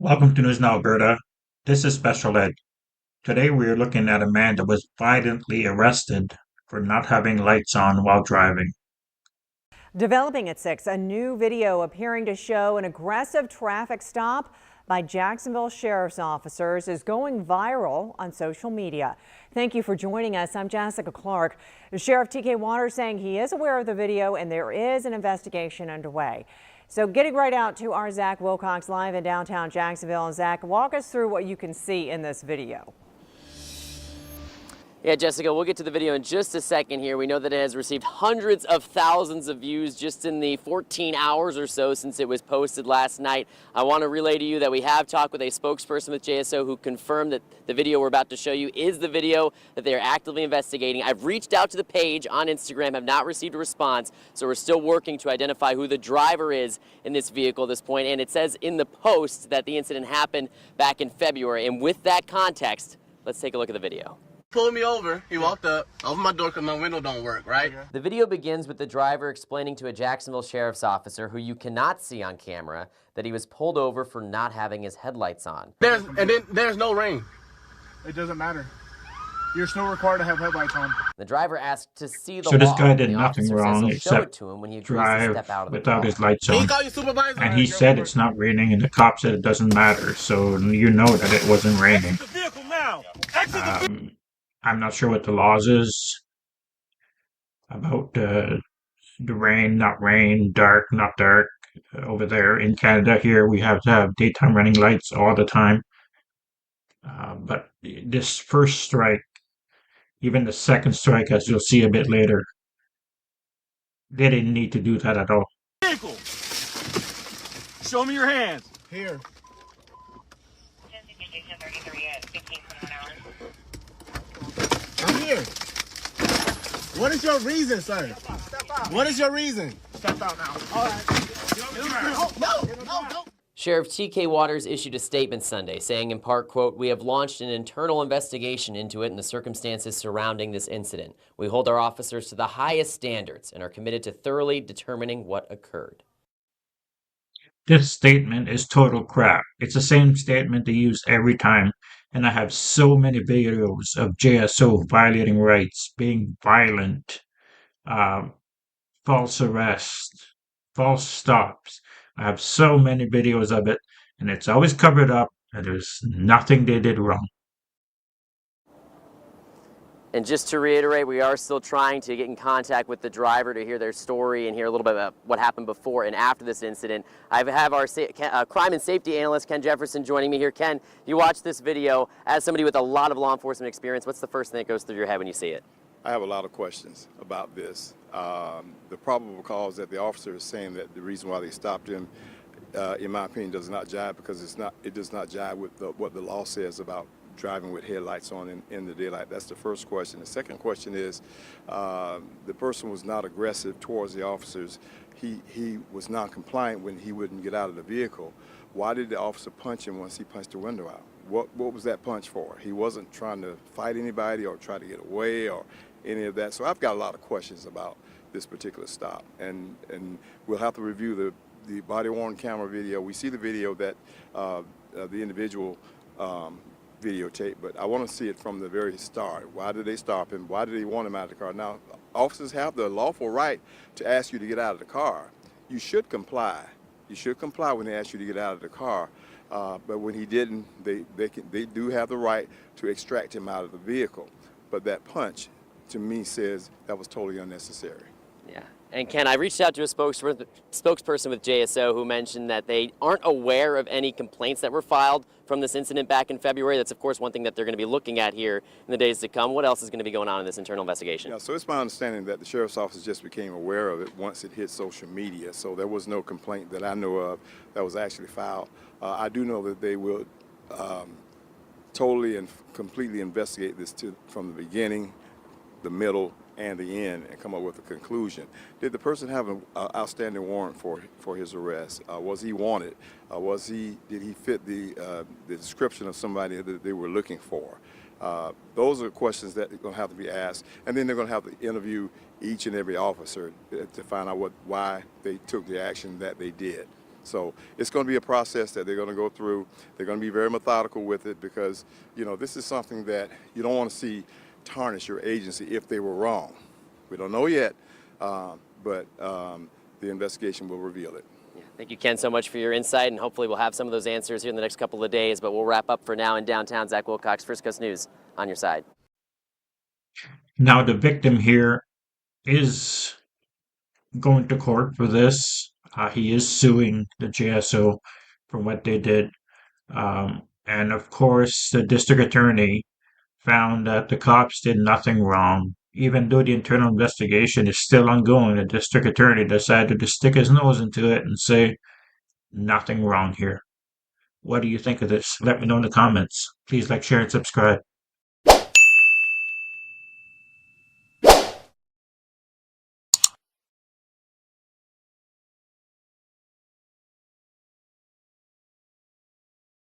Welcome to News Now, Alberta. This is Special Ed. Today we are looking at a man that was violently arrested for not having lights on while driving. Developing at 6, a new video appearing to show an aggressive traffic stop by Jacksonville Sheriff's officers is going viral on social media. Thank you for joining us. I'm Jessica Clark. Sheriff TK Waters saying he is aware of the video and there is an investigation underway. So getting right out to our Zach Wilcox live in downtown Jacksonville. And Zach, walk us through what you can see in this video. Yeah, Jessica, we'll get to the video in just a second here. We know that it has received hundreds of thousands of views just in the 14 hours or so since it was posted last night. I want to relay to you that we have talked with a spokesperson with JSO who confirmed that the video we're about to show you is the video that they are actively investigating. I've reached out to the page on Instagram, have not received a response, so we're still working to identify who the driver is in this vehicle at this point. And it says in the post that the incident happened back in February. And with that context, let's take a look at the video. Pulled me over. He walked up, opened my door because my window don't work, right? Okay. The video begins with the driver explaining to a Jacksonville Sheriff's officer, who you cannot see on camera, that he was pulled over for not having his headlights on. There's no rain. It doesn't matter. You're still required to have headlights on. The driver asked to see the So this law. guy did The nothing officer wrong says he'll show it except to him when he agrees to drive step out of the without car. his lights Can on. you call your supervisor? And he said it's not raining, and the cop said it doesn't matter, so you know that it wasn't raining. Exit the vehicle now! Exit the vehicle! I'm not sure what the laws is about the rain, not rain, dark, not dark. Over there in Canada, here we have to have daytime running lights all the time. But this first strike, even the second strike, as you'll see a bit later, they didn't need to do that at all. Vehicle! Show me your hands. Here. I'm here. What is your reason, sir? What is your reason? Step out now. All right. No. Sheriff TK Waters issued a statement Sunday saying in part, quote, "We have launched an internal investigation into it and the circumstances surrounding this incident. We hold our officers to the highest standards and are committed to thoroughly determining what occurred." This statement is total crap. It's the same statement they use every time, and I have so many videos of JSO violating rights, being violent, uh, false arrest, false stops. I have so many videos of it, and it's always covered up, and there's nothing they did wrong. And just to reiterate, we are still trying to get in contact with the driver to hear their story and hear a little bit about what happened before and after this incident. I have our crime and safety analyst, Ken Jefferson, joining me here. Ken, you watch this video. As somebody with a lot of law enforcement experience, what's the first thing that goes through your head when you see it? I have a lot of questions about this. The probable cause that the officer is saying that the reason why they stopped him, in my opinion, does not jive because it does not jive with what the law says about driving with headlights on in the daylight. That's the first question. The second question is the person was not aggressive towards the officers. He was non-compliant when he wouldn't get out of the vehicle. Why did the officer punch him once he punched the window out? What was that punch for? He wasn't trying to fight anybody or try to get away or any of that. So I've got a lot of questions about this particular stop, and we'll have to review the body-worn camera video. We see the video that the individual videotape, but I want to see it from the very start. Why did they stop him? Why did they want him out of the car? Now, officers have the lawful right to ask you to get out of the car. You should comply. You should comply when they ask you to get out of the car. But when he didn't, they do have the right to extract him out of the vehicle. But that punch, to me, says that was totally unnecessary. Yeah. And Ken, I reached out to a spokesperson with JSO who mentioned that they aren't aware of any complaints that were filed from this incident back in February. That's, of course, one thing that they're going to be looking at here in the days to come. What else is going to be going on in this internal investigation? Yeah, so it's my understanding that the sheriff's office just became aware of it once it hit social media. So there was no complaint that I know of that was actually filed. I do know that they will totally and completely investigate this from the beginning, the middle, and the end, and come up with a conclusion. Did the person have an outstanding warrant for his arrest? Was he wanted? Did he fit the description of somebody that they were looking for? Those are questions that are going to have to be asked, and then they're going to have to interview each and every officer to find out why they took the action that they did. So it's going to be a process that they're going to go through. They're going to be very methodical with it because, this is something that you don't want to see tarnish your agency if they were wrong. We don't know yet, but the investigation will reveal it. Yeah, thank you, Ken, so much for your insight, and hopefully we'll have some of those answers here in the next couple of days, but we'll wrap up for now in downtown. Zach Wilcox, First Coast News, on your side. Now the victim here is going to court for this. He is suing the JSO for what they did. And of course, the district attorney found that the cops did nothing wrong. Even though the internal investigation is still ongoing, the district attorney decided to stick his nose into it and say, nothing wrong here. What do you think of this? Let me know in the comments. Please like, share, and subscribe.